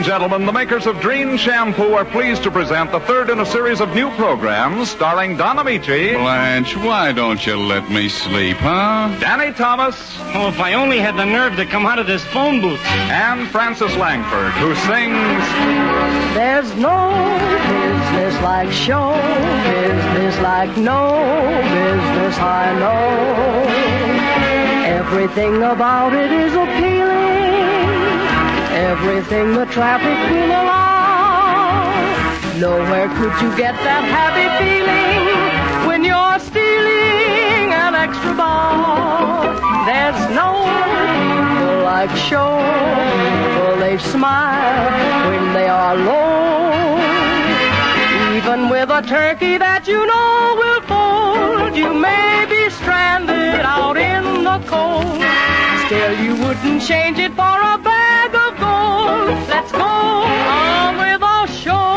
and gentlemen, the makers of Dream Shampoo are pleased to present the third in a series of new programs starring Don Amici. Blanche, why don't you let me sleep, huh? Danny Thomas. Oh, if I only had the nerve to come out of this phone booth. And Francis Langford, who sings... There's no business like show business, like no business I know. Everything about it is appealing, everything the traffic will allow. Nowhere could you get that happy feeling when you're stealing an extra bow. There's no people like show people, they smile when they are low. Even with a turkey that you know will fold, you may be stranded out in the cold. Still, you wouldn't change it for a bag of gold. Let's go on with our show.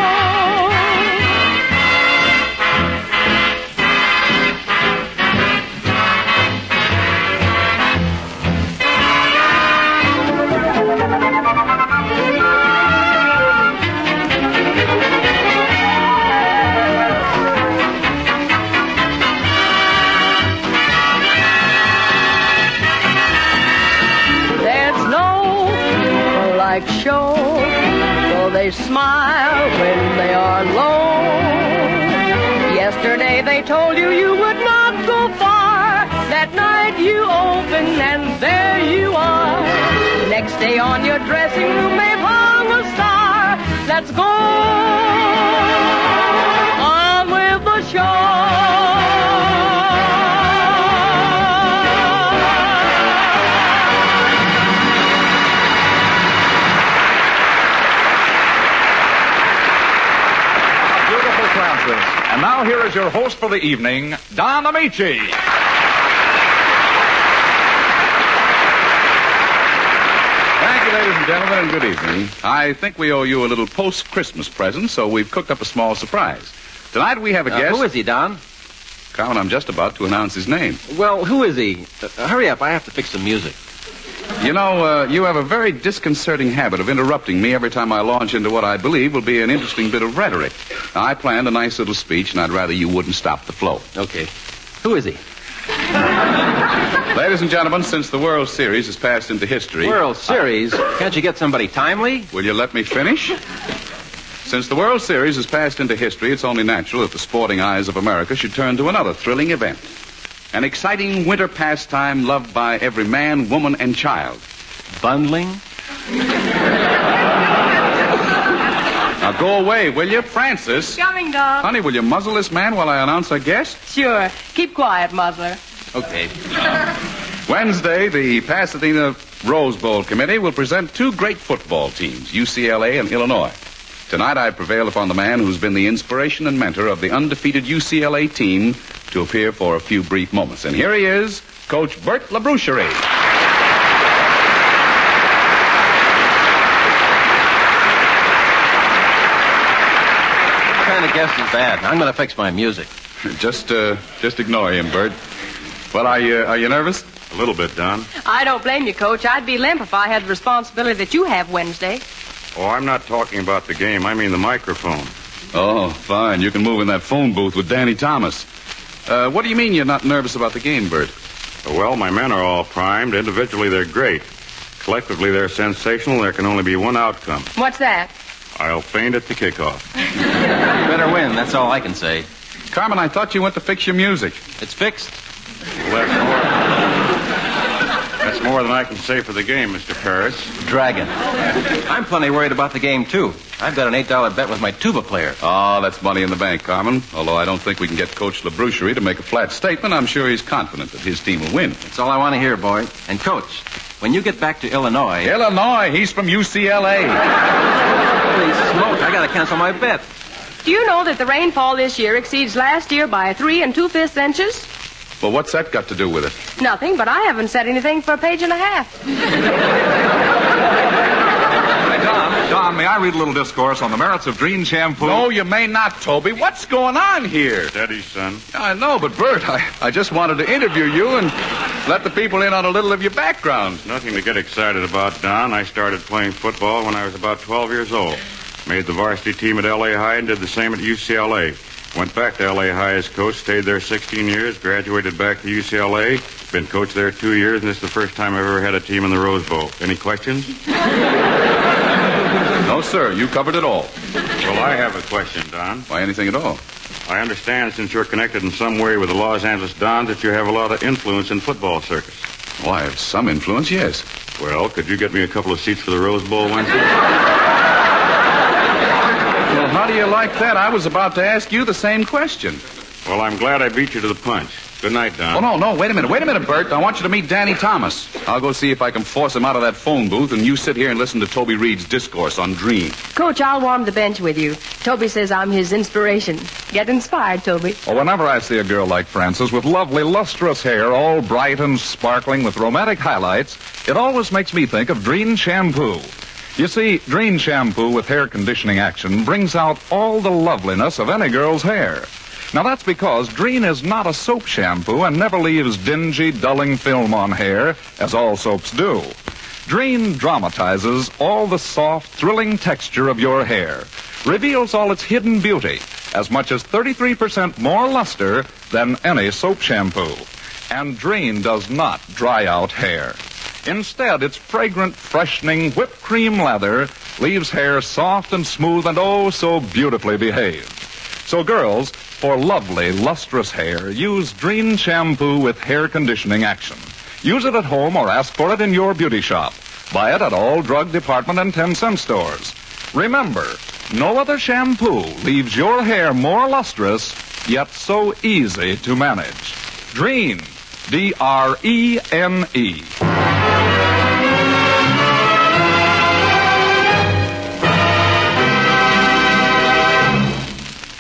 Like show, so they smile when they are low. Yesterday they told you you would not go far. That night you open and there you are. Next day on your dressing room they've hung a star. Let's go on with the show. And now here is your host for the evening, Don Amici. Thank you, ladies and gentlemen, and good evening. I think we owe you a little post-Christmas present, so we've cooked up a small surprise. Tonight we have a guest... Who is he, Don? Carmen, I'm just about to announce his name. Well, who is he? Hurry up, I have to fix some music. You know, you have a very disconcerting habit of interrupting me every time I launch into what I believe will be an interesting bit of rhetoric. Now, I planned a nice little speech, and I'd rather you wouldn't stop the flow. Okay. Who is he? Ladies and gentlemen, since the World Series has passed into history... World Series? Can't you get somebody timely? Will you let me finish? Since the World Series has passed into history, it's only natural that the sporting eyes of America should turn to another thrilling event. An exciting winter pastime loved by every man, woman, and child. Bundling? Now go away, will you, Francis? Coming, Doc. Honey, will you muzzle this man while I announce our guest? Sure. Keep quiet, Muzzler. Okay. Wednesday, the Pasadena Rose Bowl Committee will present two great football teams, UCLA and Illinois. Tonight, I prevailed upon the man who's been the inspiration and mentor of the undefeated UCLA team to appear for a few brief moments. And here he is, Coach Bert Labroucherie. What kind of guest is that? I'm going to fix my music. Just ignore him, Bert. Well, are you nervous? A little bit, Don. I don't blame you, Coach. I'd be limp if I had the responsibility that you have Wednesday. Oh, I'm not talking about the game. I mean the microphone. Oh, fine. You can move in that phone booth with Danny Thomas. What do you mean you're not nervous about the game, Bert? Well, my men are all primed. Individually, they're great. Collectively, they're sensational. There can only be one outcome. What's that? I'll faint at the kickoff. Better win, that's all I can say. Carmen, I thought you went to fix your music. It's fixed. Well, that's more than I can say for the game, Mr. Paris. Dragon. I'm plenty worried about the game, too. I've got an $8 bet with my tuba player. Oh, that's money in the bank, Carmen. Although I don't think we can get Coach Labroucherie to make a flat statement, I'm sure he's confident that his team will win. That's all I want to hear, boy. And, Coach, when you get back to Illinois... Illinois? He's from UCLA. Holy smoke, I got to cancel my bet. Do you know that the rainfall this year exceeds last year by 3 2/5 inches? Well, what's that got to do with it? Nothing, but I haven't said anything for a page and a half. Hey, Don, may I read a little discourse on the merits of Dream Shampoo? No, you may not, Toby. What's going on here? Steady, son. I know, but Bert, I just wanted to interview you and... Let the people in on a little of your background. Nothing to get excited about, Don. I started playing football when I was about 12 years old. Made the varsity team at L.A. High and did the same at UCLA. Went back to L.A. High as coach, stayed there 16 years, graduated back to UCLA, been coach there 2 years, and this is the first time I've ever had a team in the Rose Bowl. Any questions? No, sir. You covered it all. Well, I have a question, Don. Why, anything at all? I understand, since you're connected in some way with the Los Angeles Dons, that you have a lot of influence in football circus. Well, I have some influence, yes. Well, could you get me a couple of seats for the Rose Bowl Wednesday? Well, how do you like that? I was about to ask you the same question. Well, I'm glad I beat you to the punch. Good night, Don. Oh, no, wait a minute, Bert. I want you to meet Danny Thomas. I'll go see if I can force him out of that phone booth, and you sit here and listen to Toby Reed's discourse on Dream. Coach, I'll warm the bench with you. Toby says I'm his inspiration. Get inspired, Toby. Well, whenever I see a girl like Frances with lovely, lustrous hair, all bright and sparkling with romantic highlights, it always makes me think of Dream Shampoo. You see, Dream Shampoo with hair conditioning action brings out all the loveliness of any girl's hair. Now, that's because Dreen is not a soap shampoo and never leaves dingy, dulling film on hair, as all soaps do. Dreen dramatizes all the soft, thrilling texture of your hair, reveals all its hidden beauty, as much as 33% more luster than any soap shampoo. And Dreen does not dry out hair. Instead, its fragrant, freshening, whipped cream lather leaves hair soft and smooth and oh so beautifully behaved. So, girls, for lovely, lustrous hair, use Dreen Shampoo with hair conditioning action. Use it at home or ask for it in your beauty shop. Buy it at all drug department and 10-cent stores. Remember, no other shampoo leaves your hair more lustrous, yet so easy to manage. Dreen, D-R-E-N-E.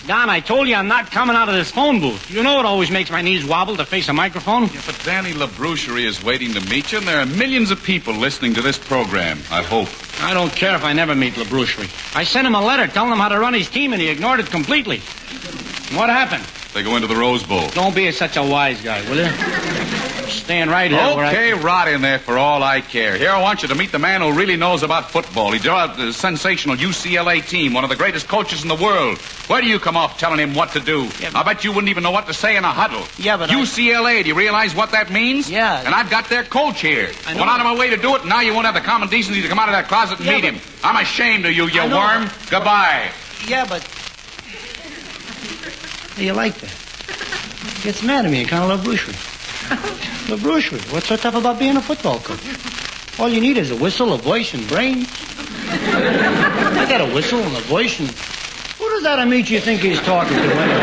Don, I told you I'm not coming out of this phone booth. You know it always makes my knees wobble to face a microphone. Yeah, but Danny LaBroucherie is waiting to meet you, and there are millions of people listening to this program, I hope. I don't care if I never meet LaBroucherie. I sent him a letter telling him how to run his team, and he ignored it completely. What happened? They go into the Rose Bowl. Don't be such a wise guy, will you? I'm staying right here. Okay, rot in there for all I care. Here, I want you to meet the man who really knows about football. He developed a sensational UCLA team, one of the greatest coaches in the world. Where do you come off telling him what to do? Yeah, I bet you wouldn't even know what to say in a huddle. Yeah, but UCLA, do you realize what that means? Yeah. And I've got their coach here. I know. Went out of my way to do it, and now you won't have the common decency to come out of that closet and meet him. I'm ashamed of you, you worm. Goodbye. Yeah, but... How you like that? He gets mad at me and kind of LaBroucherie. LaBroucherie, what's so tough about being a football coach? All you need is a whistle, a voice, and brains. I got a whistle and a voice, and... Who does that Amici think he's talking to anyway?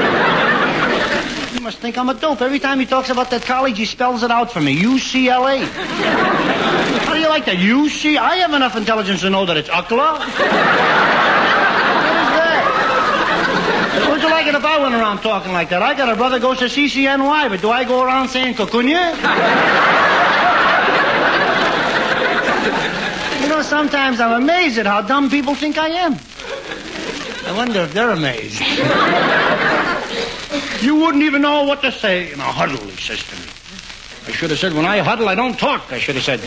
He must think I'm a dope. Every time he talks about that college, he spells it out for me. UCLA. How do you like that? UC? I have enough intelligence to know that it's UCLA. What would you like it if I went around talking like that? I got a brother goes to CCNY, but do I go around saying Cocunya? You know, sometimes I'm amazed at how dumb people think I am. I wonder if they're amazed. You wouldn't even know what to say in a huddle, he says to me. I should have said, when I huddle, I don't talk, I should have said.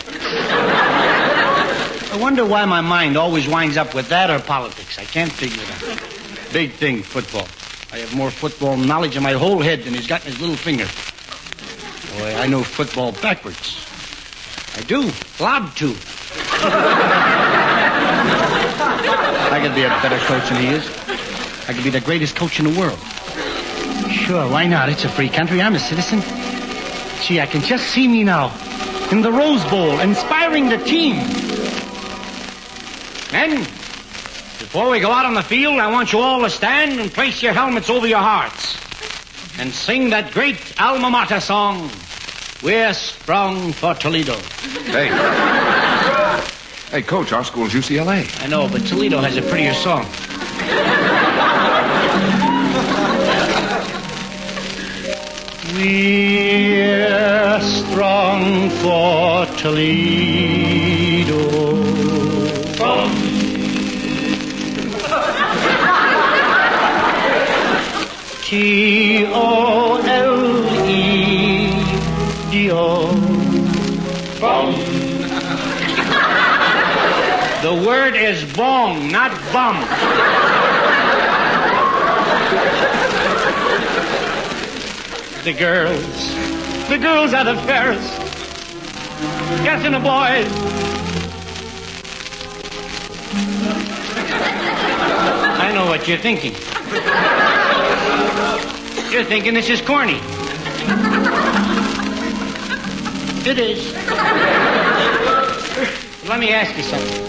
I wonder why my mind always winds up with that or politics. I can't figure it out. Big thing, football. I have more football knowledge in my whole head than he's got in his little finger. Boy, I know football backwards. I do. Lob to. I could be a better coach than he is. I could be the greatest coach in the world. Sure, why not? It's a free country. I'm a citizen. Gee, I can just see me now. In the Rose Bowl, inspiring the team. Men, before we go out on the field, I want you all to stand and place your helmets over your hearts and sing that great alma mater song, We're Sprung for Toledo. Hey. Hey, Coach, our school's UCLA. I know, but Toledo has a prettier song. We're strong for Toledo. Toledo. is bong, not bum. The girls are the fairest. Yes, and the boys. I know what you're thinking. You're thinking this is corny. It is. Let me ask you something.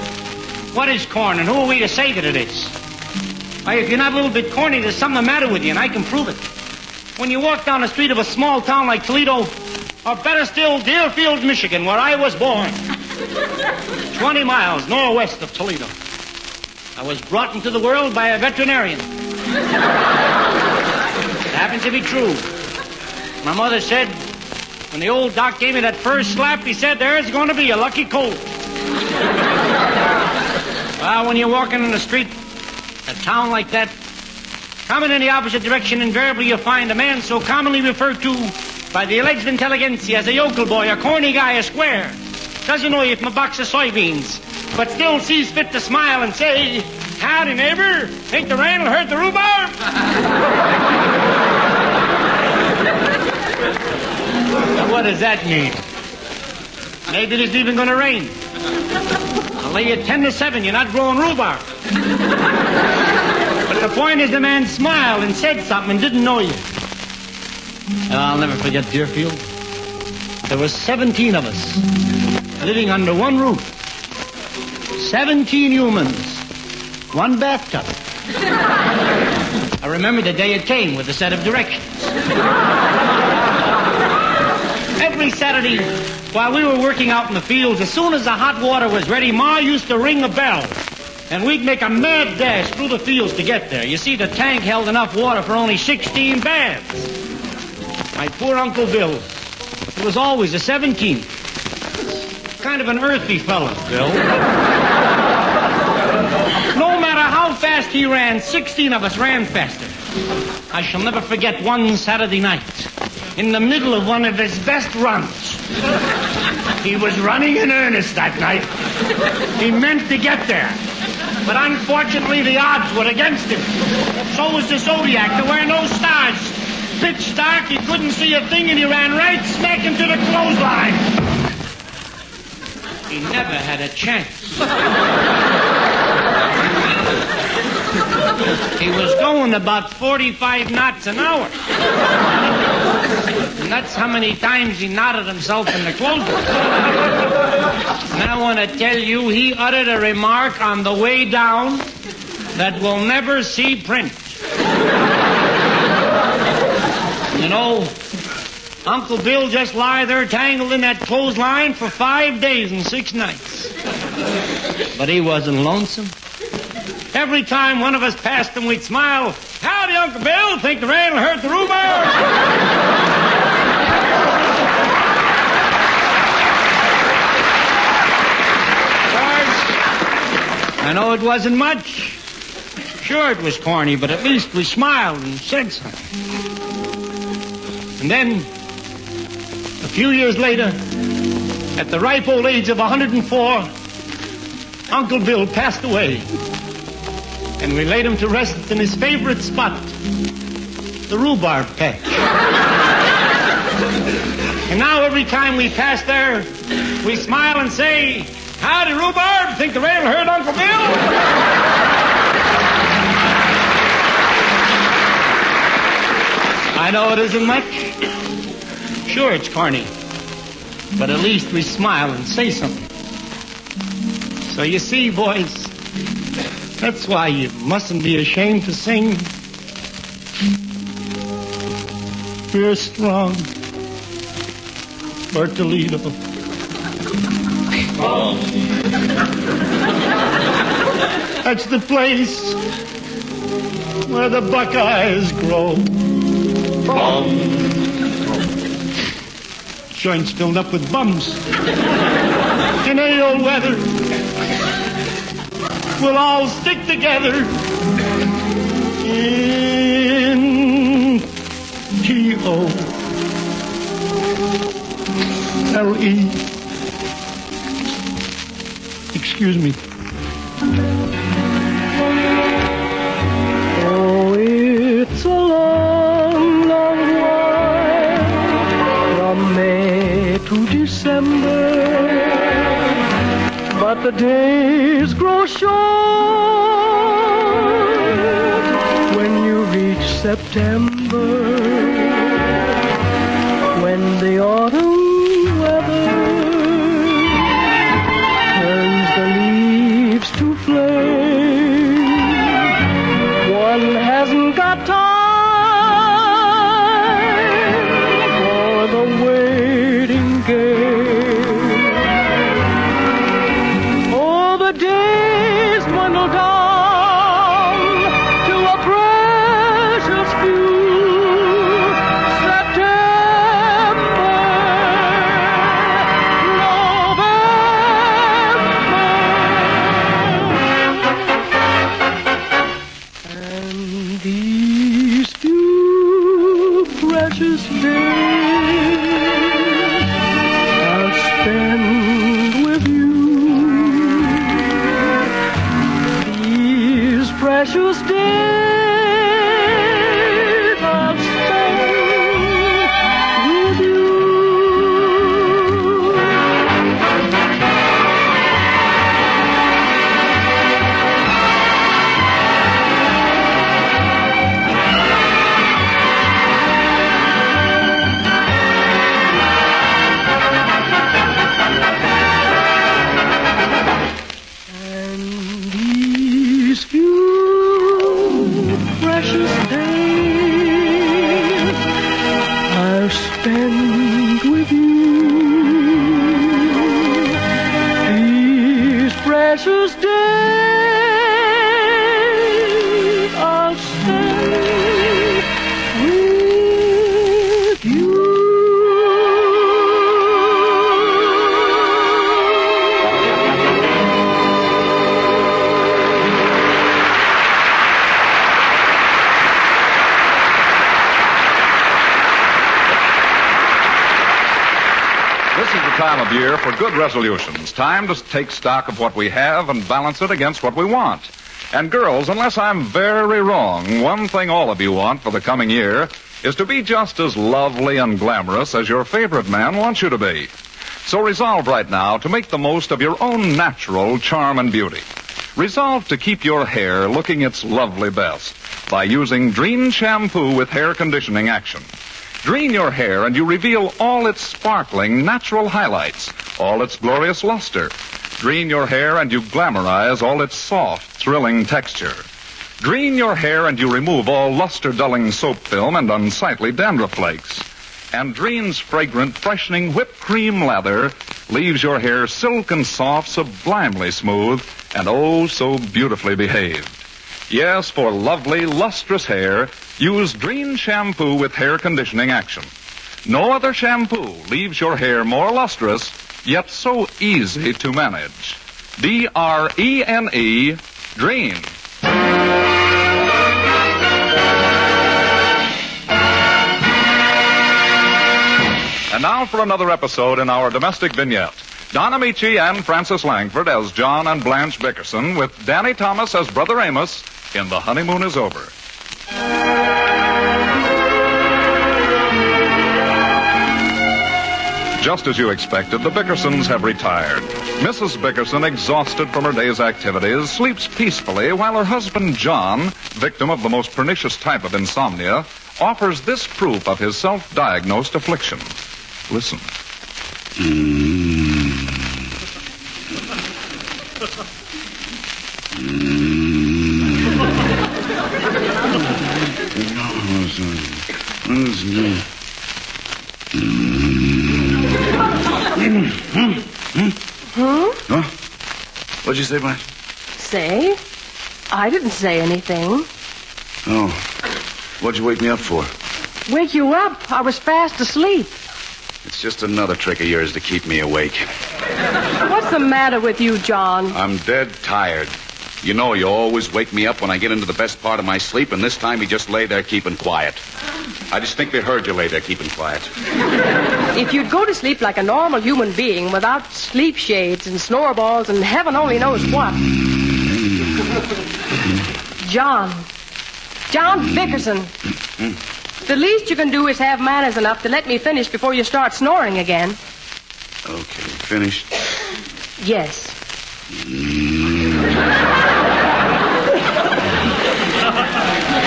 What is corn, and who are we to say that it is? Why, if you're not a little bit corny, there's something the matter with you, and I can prove it. When you walk down the street of a small town like Toledo, or better still, Deerfield, Michigan, where I was born, 20 miles northwest of Toledo, I was brought into the world by a veterinarian. It happens to be true. My mother said, when the old doc gave me that first slap, he said, there's going to be a lucky colt. Well, when you're walking in the street, a town like that, coming in the opposite direction, invariably you'll find a man so commonly referred to by the alleged intelligentsia as a yokel boy, a corny guy, a square. Doesn't know you from a box of soybeans, but still sees fit to smile and say, howdy, neighbor. Think the rain will hurt the rhubarb? Now, what does that mean? Maybe it isn't even going to rain. I'll lay you 10-7, you're not growing rhubarb. But the point is the man smiled and said something and didn't know you. And I'll never forget Deerfield. There were 17 of us living under one roof. 17 humans. One bathtub. I remember the day it came with a set of directions. Every Saturday, while we were working out in the fields, as soon as the hot water was ready, Ma used to ring a bell. And we'd make a mad dash through the fields to get there. You see, the tank held enough water for only 16 baths. My poor Uncle Bill, he was always a 17th. Kind of an earthy fellow, Bill. No matter how fast he ran, 16 of us ran faster. I shall never forget one Saturday night, in the middle of one of his best runs. He was running in earnest that night. He meant to get there. But unfortunately, the odds were against him. So was the Zodiac. There were no stars. Pitch dark, he couldn't see a thing, and he ran right smack into the clothesline. He never had a chance. He was going about 45 knots an hour. And that's how many times he knotted himself in the clothesline. And I want to tell you, he uttered a remark on the way down that we'll never see print. You know, Uncle Bill just lie there tangled in that clothesline for 5 days and 6 nights. But he wasn't lonesome. Every time one of us passed him, we'd smile. Howdy, Uncle Bill. Think the rain will hurt the rhubarb? I know it wasn't much. Sure, it was corny, but at least we smiled and said something. And then, a few years later, at the ripe old age of 104, Uncle Bill passed away. And we laid him to rest in his favorite spot, the rhubarb patch. And now every time we pass there, we smile and say, howdy, rhubarb. Think the rain will hurt Uncle Bill? I know it isn't much. Sure, it's corny. But at least we smile and say something. So you see, boys, that's why you mustn't be ashamed to sing. We're strong for Toledo. That's the place where the Buckeyes grow. Joints filled up with bums. In any old weather, we'll all stick together in T-O-L-E. Excuse me. Oh, it's a long, long while from May to December, but the days grow short when you reach September, when the autumn weather turns the leaves to flame. One hasn't got time for the waiting game. Oh, the days dwindle down to a precious few. Precious days I'll spend with you. And these few precious days I'll spend with you. These precious days I'll spend with you. This is the time of year for good resolutions. Time to take stock of what we have and balance it against what we want. And girls, unless I'm very wrong, one thing all of you want for the coming year is to be just as lovely and glamorous as your favorite man wants you to be. So resolve right now to make the most of your own natural charm and beauty. Resolve to keep your hair looking its lovely best by using Dreen shampoo with hair conditioning action. Dreen your hair and you reveal all its sparkling natural highlights, all its glorious luster. Dreen your hair and you glamorize all its soft, thrilling texture. Dreen your hair and you remove all luster-dulling soap film and unsightly dandruff flakes. And Dreen's fragrant, freshening whipped cream lather leaves your hair silken soft, sublimely smooth, and oh so beautifully behaved. Yes, for lovely, lustrous hair, use Dreen shampoo with hair conditioning action. No other shampoo leaves your hair more lustrous, yet so easy to manage. D-R-E-N-E, Dreen. And now for another episode in our domestic vignette. Don Amici and Francis Langford as John and Blanche Bickerson, with Danny Thomas as Brother Amos in The Honeymoon Is Over. Just as you expected, the Bickersons have retired. Mrs. Bickerson, exhausted from her day's activities, sleeps peacefully while her husband John, victim of the most pernicious type of insomnia, offers this proof of his self-diagnosed affliction. Listen. Huh? What'd you say, Blanche? Say? I didn't say anything. Oh. What'd you wake me up for? Wake you up? I was fast asleep. It's just another trick of yours to keep me awake. What's the matter with you, John? I'm dead tired. You know you always wake me up when I get into the best part of my sleep, and this time you just lay there keeping quiet. I distinctly heard you lay there keeping quiet. If you'd go to sleep like a normal human being without sleep shades and snore balls and heaven only knows what. John Bickerson. The least you can do is have manners enough to let me finish before you start snoring again. Okay, finished? Yes.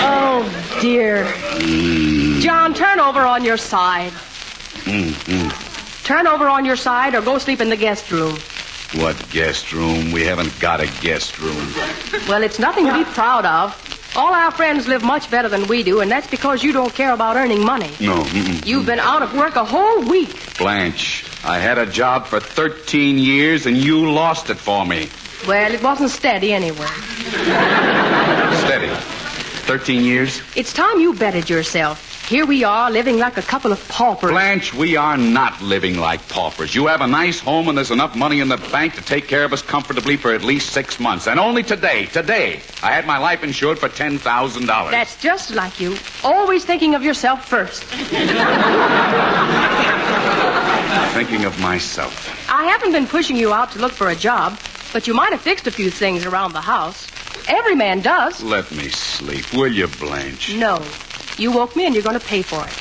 Oh, dear. John, turn over on your side. Turn over on your side or go sleep in the guest room. What guest room? We haven't got a guest room. Well, it's nothing to be proud of. All our friends live much better than we do, and that's because you don't care about earning money. No. You've been out of work a whole week. Blanche, I had a job for 13 years, and you lost it for me. Well, it wasn't steady anyway. Steady? 13 years? It's time you bettered yourself. Here we are, living like a couple of paupers. Blanche, we are not living like paupers. You have a nice home, and there's enough money in the bank to take care of us comfortably for at least 6 months. And only today, I had my life insured for $10,000. That's just like you. Always thinking of yourself first. Thinking of myself. I haven't been pushing you out to look for a job, but you might have fixed a few things around the house. Every man does. Let me sleep, will you, Blanche? No. You woke me and you're going to pay for it.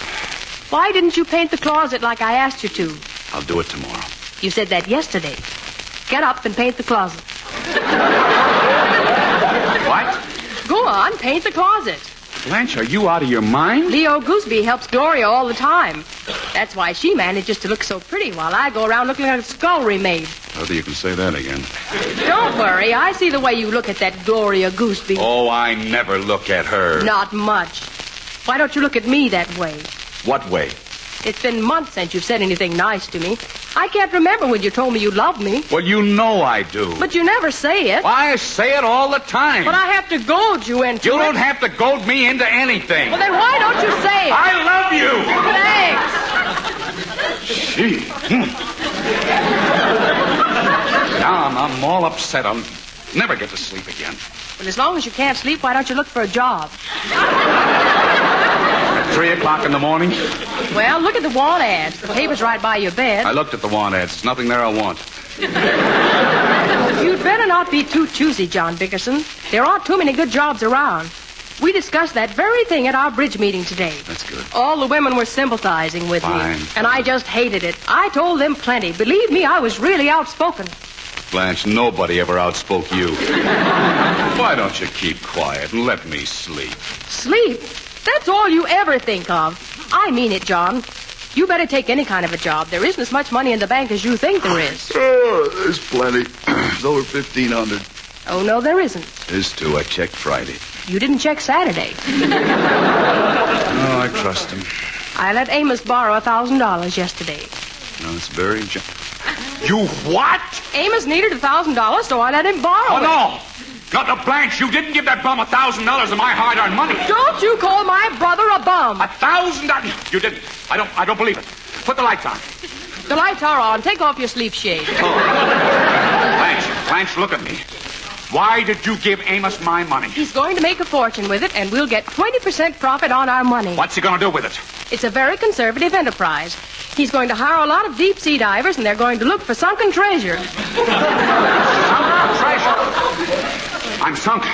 Why didn't you paint the closet like I asked you to? I'll do it tomorrow. You said that yesterday. Get up and paint the closet. What? Go on, paint the closet. Blanche, are you out of your mind? Leo Gooseby helps Gloria all the time. That's why she manages to look so pretty while I go around looking like a scullery maid. Whether you can say that again. Don't worry. I see the way you look at that Gloria Gooseby. Oh, I never look at her. Not much. Why don't you look at me that way? What way? It's been months since you've said anything nice to me. I can't remember when you told me you loved me. Well, you know I do. But you never say it. I say it all the time. But I have to goad you into it. You don't have to goad me into anything. Well, then why don't you say it? I love you. Thanks. Gee. Now I'm all upset. I'll never get to sleep again. Well, as long as you can't sleep, why don't you look for a job? At 3 o'clock in the morning? Well, look at the want ads. The paper's right by your bed. I looked at the want ads. There's nothing there I want. You'd better not be too choosy, John Bickerson. There aren't too many good jobs around. We discussed that very thing at our bridge meeting today. That's good. All the women were sympathizing with me. And I just hated it. I told them plenty. Believe me, I was really outspoken. Blanche, nobody ever outspoke you. Why don't you keep quiet and let me sleep? Sleep? That's all you ever think of. I mean it, John. You better take any kind of a job. There isn't as much money in the bank as you think there is. Oh, there's plenty. It's over $1,500. Oh, no, there isn't. There's two. I checked Friday. You didn't check Saturday. Oh, I trust him. I let Amos borrow $1,000 yesterday. No, it's very... You what? Amos needed $1,000, so I let him borrow it. No! Not the Blanche. You didn't give that bum $1,000 of my hard-earned money. Don't you call my brother a bum. $1,000? You didn't. I don't believe it. Put the lights on. The lights are on. Take off your sleep shade. Blanche, look at me. Why did you give Amos my money? He's going to make a fortune with it, and we'll get 20% profit on our money. What's he going to do with it? It's a very conservative enterprise. He's going to hire a lot of deep-sea divers, and they're going to look for sunken treasure. Sunken treasure? I'm sunk.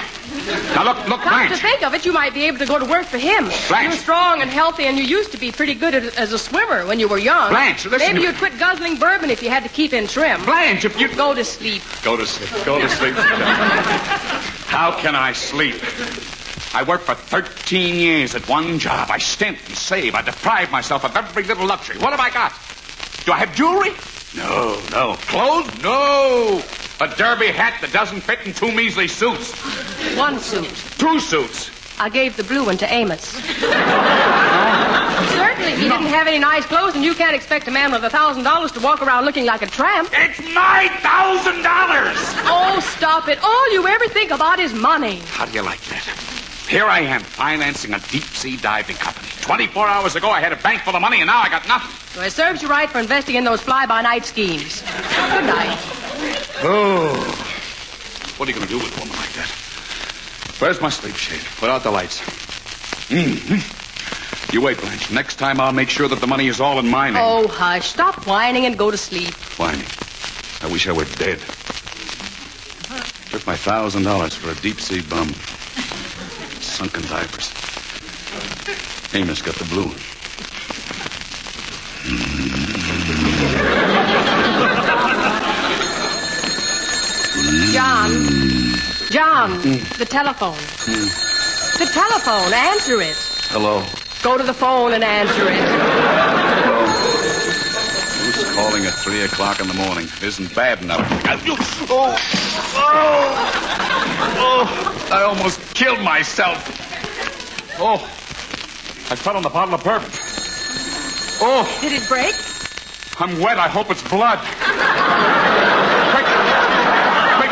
Now, look, Come Blanche. to think of it, you might be able to go to work for him. Blanche. You're strong and healthy, and you used to be pretty good as a swimmer when you were young. Blanche, listen. Maybe you'd quit guzzling bourbon if you had to keep in trim. Blanche, if you... Go to sleep. Go to sleep. Go to sleep. How can I sleep? I worked for 13 years at one job. I stint and save. I deprive myself of every little luxury. What have I got? Do I have jewelry? No. Clothes? No. A derby hat that doesn't fit in two measly suits. One suit. Two suits. I gave the blue one to Amos. Certainly he didn't have any nice clothes, and you can't expect a man with $1,000 to walk around looking like a tramp. It's my $1,000! Oh, stop it. All you ever think about is money. How do you like that? Here I am, financing a deep-sea diving company. 24 hours ago, I had a bank full of money, and now I got nothing. So it serves you right for investing in those fly-by-night schemes. Good night. Oh. What are you going to do with a woman like that? Where's my sleep shade? Put out the lights. Mm-hmm. You wait, Blanche. Next time, I'll make sure that the money is all in my name. Oh, hush. Stop whining and go to sleep. Whining. I wish I were dead. For worth my $1,000 for a deep-sea bum. Sunken divers. Amos got the blue one. John, the telephone. The telephone, answer it. Hello. Go to the phone and answer it. Hello. Who's calling at 3 o'clock in the morning? Isn't bad enough. I almost killed myself. Oh, I fell on the bottle of bourbon. Oh. Did it break? I'm wet. I hope it's blood. Quick,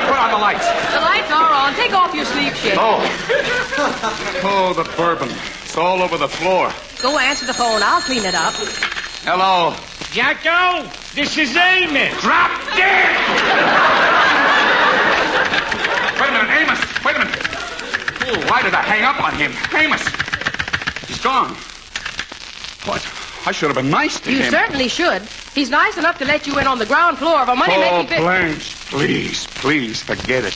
put on the lights. The lights are on. Take off your sleep shade. Oh, the bourbon. It's all over the floor. Go answer the phone. I'll clean it up. Hello. Jacko, this is Amos. Drop dead! Wait a minute, Amos. Wait a minute. Oh, why did I hang up on him? Amos. He's gone. What? I should have been nice to him. You certainly should. He's nice enough to let you in on the ground floor of a money-making business. Blanche, please, forget it.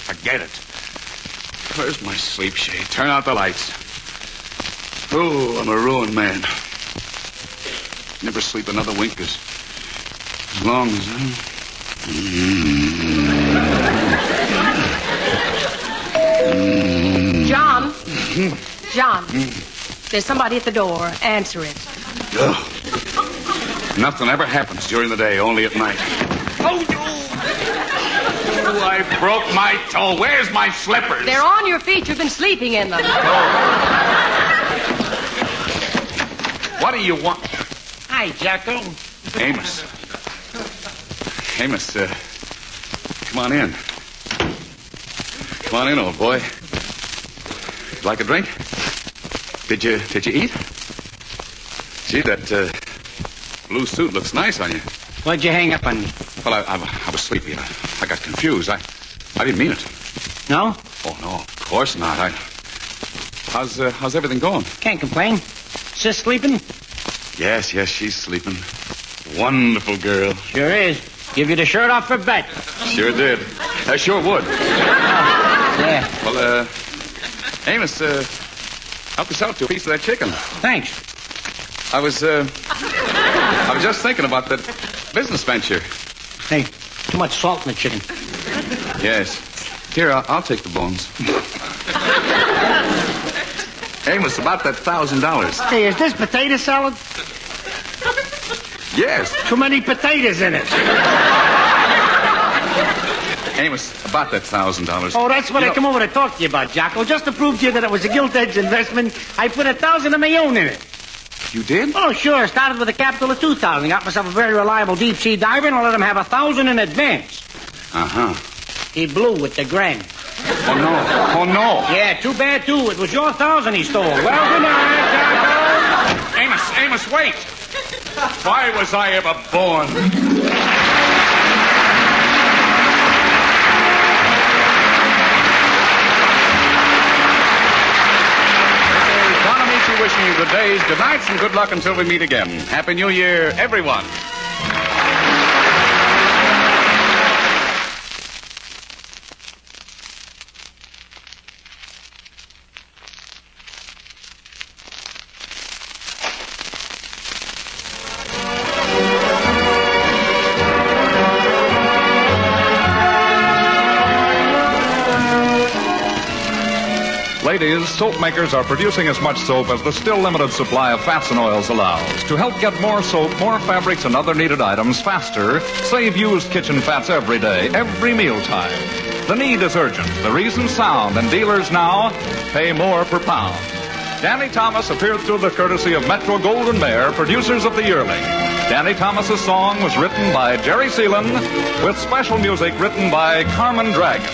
Where's my sleep shade? Turn out the lights. Oh, I'm a ruined man. Never sleep another wink as long as John, there's somebody at the door. Answer it. Ugh. Nothing ever happens during the day, only at night. Oh, I broke my toe. Where's my slippers? They're on your feet. You've been sleeping in them. What do you want? Hi, Jacko. Amos, come on in. Come on in, old boy. Like a drink? Did you eat? Gee, that blue suit looks nice on you. What'd you hang up on me? Well, I was sleepy. I got confused. I didn't mean it. No? Oh, no, of course not. How's everything going? Can't complain. Sis sleeping? Yes, she's sleeping. Wonderful girl. Sure is. Give you the shirt off for bet. Sure did. I sure would. Yeah. Well, Amos, help yourself to a piece of that chicken. Thanks. I was just thinking about that business venture. Hey, too much salt in the chicken. Yes. Here, I'll take the bones. Amos, about that $1,000. Hey, is this potato salad? Yes. Too many potatoes in it. Amos, about that $1,000. Oh, that's what I come over to talk to you about, Jocko. Just to prove to you that it was a gilt-edged investment, I put $1,000 of my own in it. You did? Oh, sure. Started with a capital of $2,000. Got myself a very reliable deep-sea diver, and I let him have $1,000 in advance. Uh-huh. He blew with the grand. Oh, no. Yeah, too bad, too. It was your $1,000 he stole. Well, good night, Jocko. Amos, wait. Why was I ever born? Wishing you good days, good nights, and good luck until we meet again. Happy New Year, everyone. Ladies, soap makers are producing as much soap as the still limited supply of fats and oils allows. To help get more soap, more fabrics, and other needed items faster, save used kitchen fats every day, every mealtime. The need is urgent, the reason sound, and dealers now pay more per pound. Danny Thomas appeared through the courtesy of Metro Goldwyn Mayer, producers of The Yearling. Danny Thomas's song was written by Jerry Seelan, with special music written by Carmen Dragon.